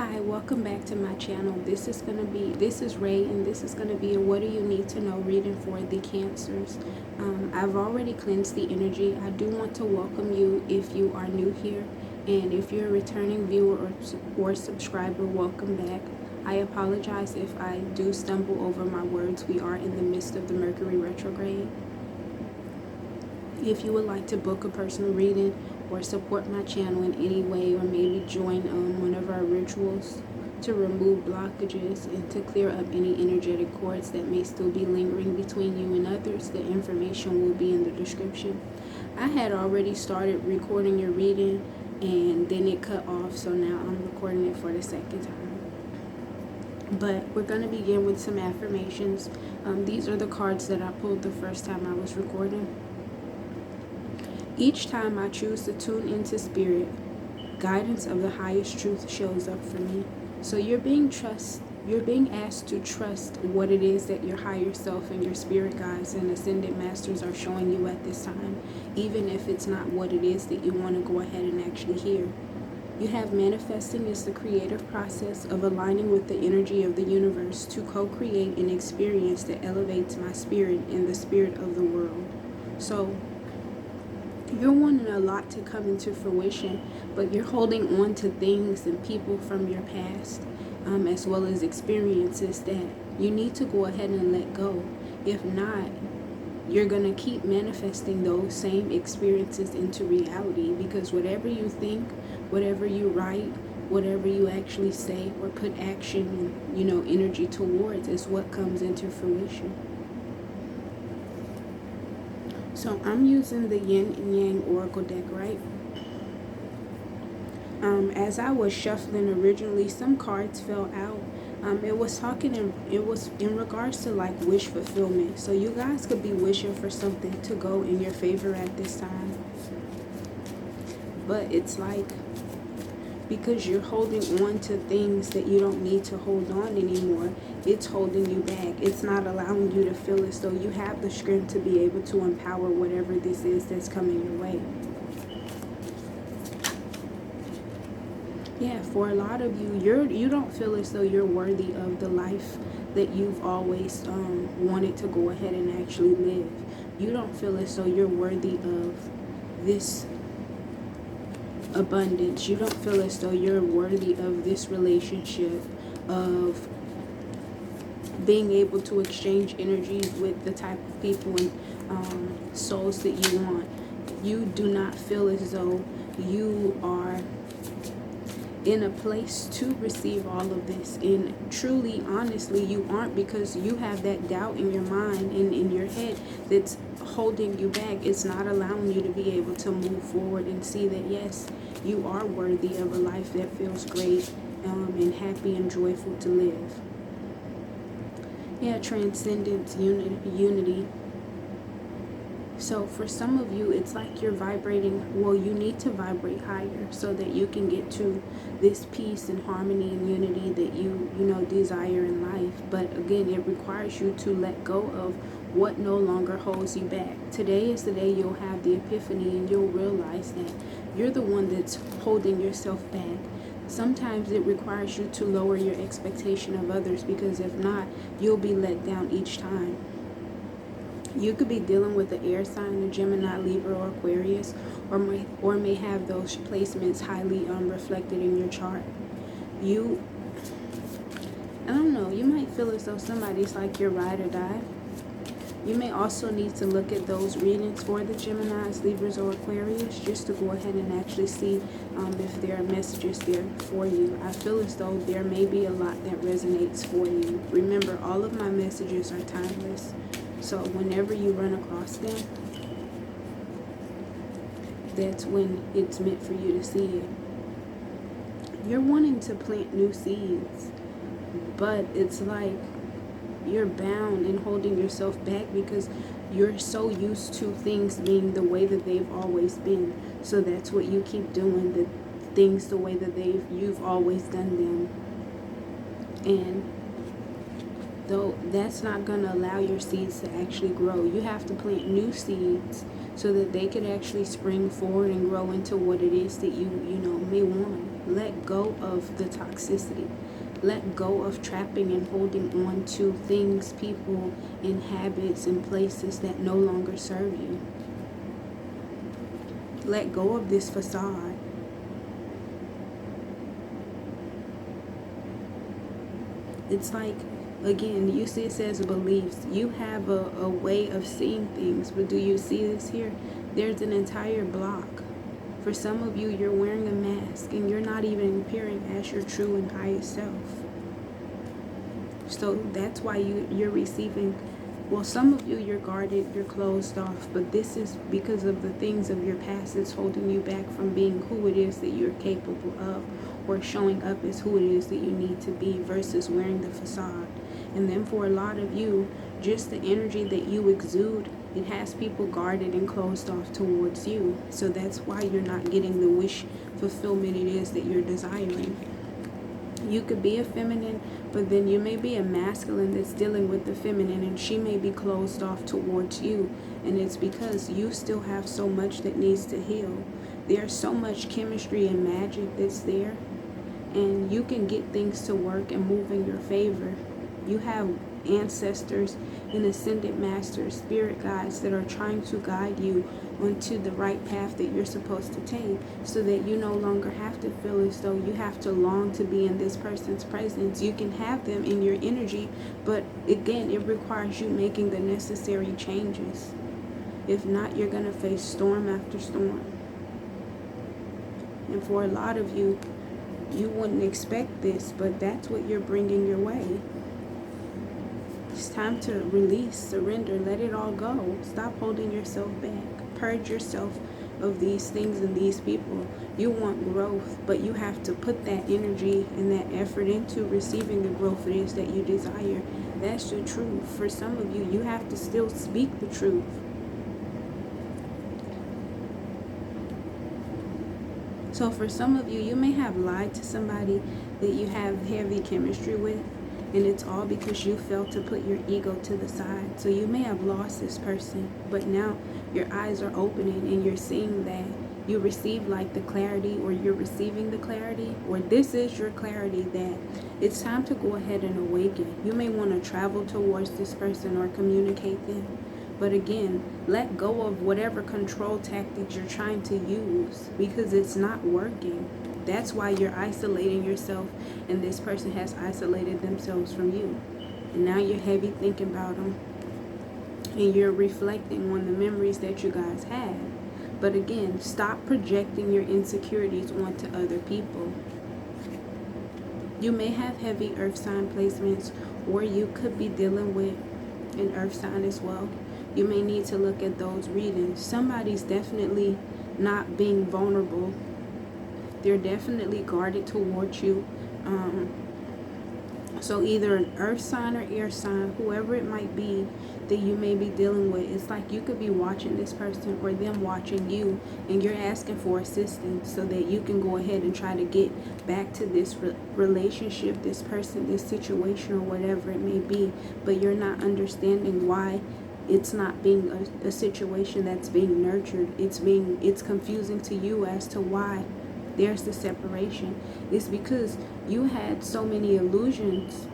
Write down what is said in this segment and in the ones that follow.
Hi, welcome back to my channel. This is Ray, and this is gonna be a what do you need to know reading for the Cancers. I've already cleansed the energy. I do want to welcome you if you are new here, and if you're a returning viewer or subscriber, welcome back. I apologize if I do stumble over my words. We are in the midst of the Mercury retrograde. If you would like to book a personal reading or support my channel in any way, or maybe join one of our rituals to remove blockages and to clear up any energetic cords that may still be lingering between you and others, the information will be in the description. I had already started recording your reading and then it cut off, so now I'm recording it for the second time. But we're going to begin with some affirmations. These are the cards that I pulled the first time I was recording. Each time I choose to tune into spirit, guidance of the highest truth shows up for me. So you're being asked to trust what it is that your higher self and your spirit guides and ascended masters are showing you at this time, even if it's not what it is that you want to go ahead and actually hear. You have manifesting is the creative process of aligning with the energy of the universe to co-create an experience that elevates my spirit and the spirit of the world. So you're wanting a lot to come into fruition, but you're holding on to things and people from your past, as well as experiences that you need to go ahead and let go. If not, you're going to keep manifesting those same experiences into reality, because whatever you think, whatever you write, whatever you actually say or put action and, energy towards is what comes into fruition. So I'm using the Yin and Yang Oracle deck, right? As I was shuffling originally, some cards fell out. It was in regards to like wish fulfillment. So you guys could be wishing for something to go in your favor at this time. But it's like, because you're holding on to things that you don't need to hold on anymore, it's holding you back. It's not allowing you to feel as though you have the strength to be able to empower whatever this is that's coming your way. Yeah, for a lot of you, you don't feel as though you're worthy of the life that you've always wanted to go ahead and actually live. You don't feel as though you're worthy of this abundance. You don't feel as though you're worthy of this relationship, of being able to exchange energies with the type of people and souls that you want. You do not feel as though you are in a place to receive all of this, and truly, honestly, you aren't, because you have that doubt in your mind and in your head that's holding you back. It's not allowing you to be able to move forward and see that yes, you are worthy of a life that feels great and happy and joyful to live. Yeah, transcendence, unity. So for some of you, it's like you're vibrating, well, you need to vibrate higher so that you can get to this peace and harmony and unity that you desire in life. But again, it requires you to let go of what no longer holds you back. Today is the day you'll have the epiphany and you'll realize that you're the one that's holding yourself back. Sometimes it requires you to lower your expectation of others, because if not, you'll be let down each time. You could be dealing with the air sign, a Gemini, Libra, or Aquarius, or may have those placements highly reflected in your chart. I don't know, you might feel as though somebody's like your ride or die. You may also need to look at those readings for the Geminis, Libras, or Aquarius, just to go ahead and actually see if there are messages there for you. I feel as though there may be a lot that resonates for you. Remember, all of my messages are timeless. So whenever you run across them, that's when it's meant for you to see it. You're wanting to plant new seeds, but it's like you're bound and holding yourself back because you're so used to things being the way that they've always been. So that's what you keep doing, the things the way that you've always done them. And though that's not going to allow your seeds to actually grow. You have to plant new seeds so that they could actually spring forward and grow into what it is that you may want. Let go of the toxicity. Let go of trapping and holding on to things, people, and habits and places that no longer serve you. Let go of this facade. It's like, again, you see it says beliefs. You have a way of seeing things, but do you see this here? There's an entire block. For some of you, you're wearing a mask and you're not even appearing as your true and highest self. So that's why you're receiving, well, some of you, you're guarded, you're closed off, but this is because of the things of your past that's holding you back from being who it is that you're capable of, or showing up as who it is that you need to be versus wearing the facade. And then for a lot of you, just the energy that you exude, it has people guarded and closed off towards you. So that's why you're not getting the wish fulfillment it is that you're desiring. You could be a feminine, but then you may be a masculine that's dealing with the feminine, and she may be closed off towards you. And it's because you still have so much that needs to heal. There's so much chemistry and magic that's there, and you can get things to work and move in your favor. You have ancestors and ascended masters, spirit guides that are trying to guide you onto the right path that you're supposed to take, so that you no longer have to feel as though you have to long to be in this person's presence. You can have them in your energy, but again, it requires you making the necessary changes. If not, you're going to face storm after storm. And for a lot of you, you wouldn't expect this, but that's what you're bringing your way. It's time to release, surrender, let it all go. Stop holding yourself back. Purge yourself of these things and these people. You want growth, but you have to put that energy and that effort into receiving the growth it is that you desire. That's the truth. For some of you, you have to still speak the truth. So for some of you, you may have lied to somebody that you have heavy chemistry with, and it's all because you failed to put your ego to the side. So you may have lost this person, but now your eyes are opening and you're seeing that you receive like the clarity, or you're receiving the clarity, or this is your clarity that it's time to go ahead and awaken. You may want to travel towards this person or communicate them. But again, let go of whatever control tactics you're trying to use, because it's not working. That's why you're isolating yourself, and this person has isolated themselves from you. And now you're heavy thinking about them, and you're reflecting on the memories that you guys had. But again, stop projecting your insecurities onto other people. You may have heavy earth sign placements, or you could be dealing with an earth sign as well. You may need to look at those readings. Somebody's definitely not being vulnerable. They're definitely guarded towards you. So either an earth sign or air sign, whoever it might be that you may be dealing with, it's like you could be watching this person or them watching you, and you're asking for assistance so that you can go ahead and try to get back to this relationship, this person, this situation, or whatever it may be. But you're not understanding why it's not being a situation that's being nurtured. It's confusing to you as to why there's the separation. It's because you had so many illusions.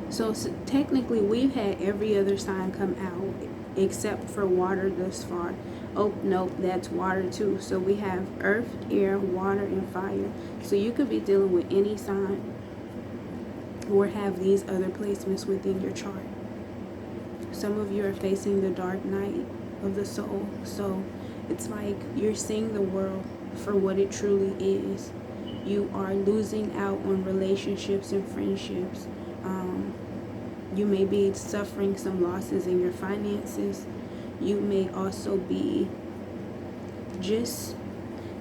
So technically we've had every other sign come out except for water thus far. Oh nope, that's water too. So we have earth, air, water, and fire. So you could be dealing with any sign or have these other placements within your chart. Some of you are facing the dark night of the soul. So it's like you're seeing the world for what it truly is. You are losing out on relationships and friendships. You may be suffering some losses in your finances. You may also be just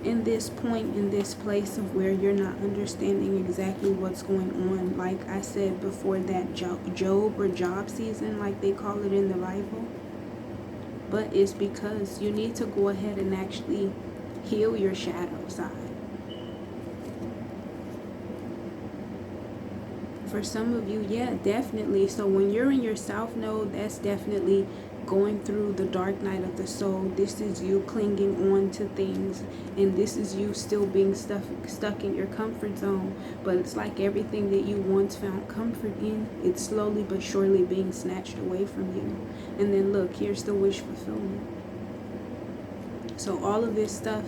in this point, in this place of where you're not understanding exactly what's going on. Like I said before, that Job or job season, like they call it in the Bible. But it's because you need to go ahead and actually heal your shadow side. For some of you, yeah, definitely. So when you're in your south node, that's definitely going through the dark night of the soul. This is you clinging on to things, and this is you still being stuck in your comfort zone. But it's like everything that you once found comfort in, it's slowly but surely being snatched away from you. And then look, here's the wish fulfillment. So all of this stuff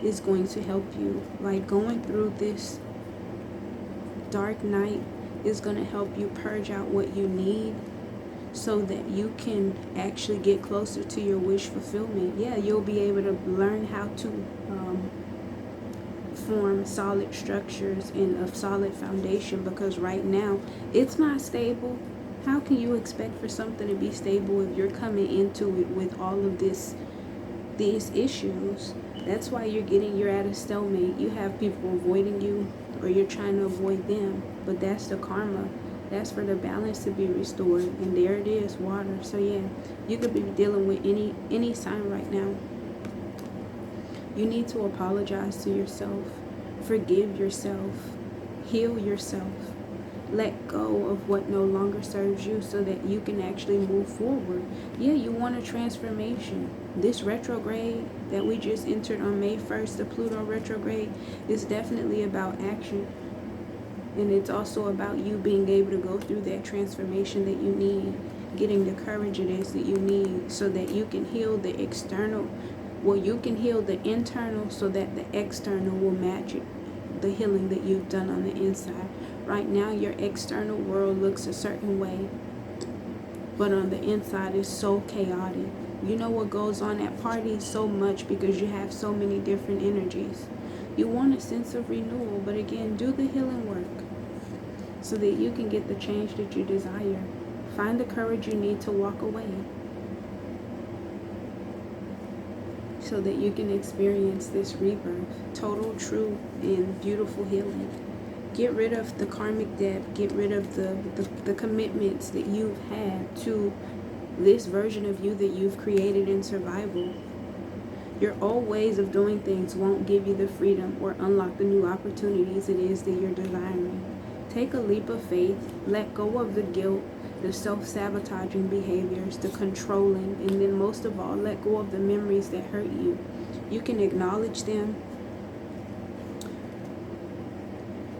is going to help you. Like going through this dark night is going to help you purge out what you need, so that you can actually get closer to your wish fulfillment. Yeah, you'll be able to learn how to form solid structures and a solid foundation, because right now it's not stable. How can you expect for something to be stable if you're coming into it with all of these issues? That's why you're at a stalemate. You have people avoiding you, or you're trying to avoid them, but that's the karma. That's for the balance to be restored. And there it is, water. So yeah, you could be dealing with any sign right now. You need to apologize to yourself, forgive yourself, heal yourself, let go of what no longer serves you, so that you can actually move forward. Yeah, you want a transformation. This retrograde that we just entered on May 1st, the Pluto retrograde, is definitely about action. And it's also about you being able to go through that transformation that you need, getting the courage it is that you need, so that you can heal the external. Well, you can heal the internal so that the external will match it, the healing that you've done on the inside. Right now, your external world looks a certain way, but on the inside is so chaotic. You know what goes on at parties so much because you have so many different energies. You want a sense of renewal, but again, do the healing work so that you can get the change that you desire. Find the courage you need to walk away so that you can experience this rebirth, total, true, and beautiful healing. Get rid of the karmic debt. Get rid of the commitments that you've had to this version of you that you've created in survival. Your old ways of doing things won't give you the freedom or unlock the new opportunities it is that you're desiring. Take a leap of faith. Let go of the guilt, the self-sabotaging behaviors, the controlling, and then most of all, let go of the memories that hurt you. You can acknowledge them.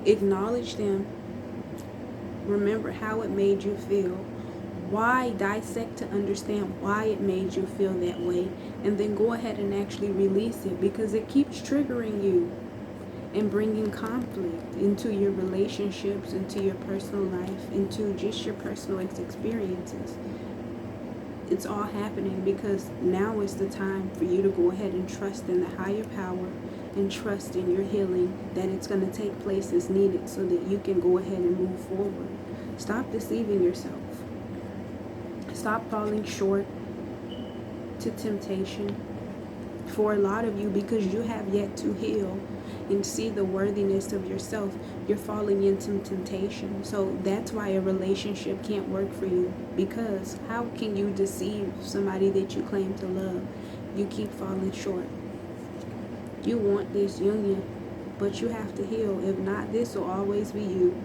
Acknowledge them. Remember how it made you feel. Why? Dissect to understand why it made you feel that way, and then go ahead and actually release it, because it keeps triggering you and bringing conflict into your relationships, into your personal life, into just your personal experiences. It's all happening because now is the time for you to go ahead and trust in the higher power and trust in your healing, that it's going to take place as needed so that you can go ahead and move forward. Stop deceiving yourself. Stop falling short to temptation. For a lot of you, because you have yet to heal and see the worthiness of yourself, you're falling into temptation. So that's why a relationship can't work for you, because how can you deceive somebody that you claim to love? You keep falling short. You want this union, but you have to heal. If not, this will always be you,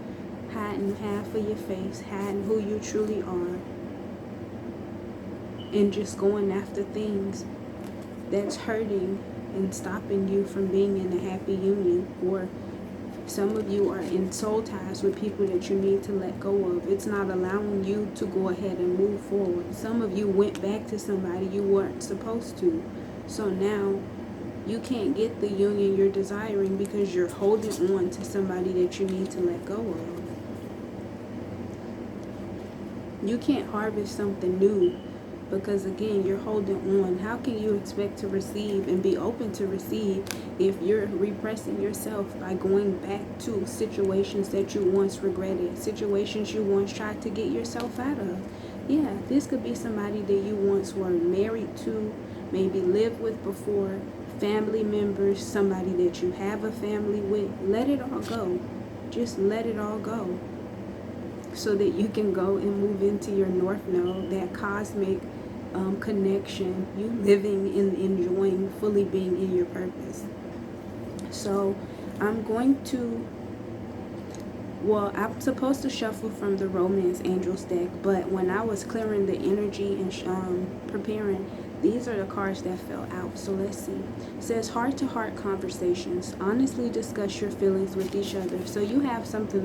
hiding half of your face, hiding who you truly are, and just going after things that's hurting and stopping you from being in a happy union. Or some of you are in soul ties with people that you need to let go of. It's not allowing you to go ahead and move forward. Some of you went back to somebody you weren't supposed to. So now you can't get the union you're desiring because you're holding on to somebody that you need to let go of. You can't harvest something new because, again, you're holding on. How can you expect to receive and be open to receive if you're repressing yourself by going back to situations that you once regretted, situations you once tried to get yourself out of? Yeah, this could be somebody that you once were married to, maybe lived with before, family members, somebody that you have a family with. Let it all go. Just let it all go so that you can go and move into your North Node, that cosmic connection, you living and enjoying, fully being in your purpose. So I'm going to Well, I'm supposed to shuffle from the Romance Angels deck, but when I was clearing the energy and preparing, these are the cards that fell out. So let's see. It says heart-to-heart conversations. Honestly discuss your feelings with each other. So you have something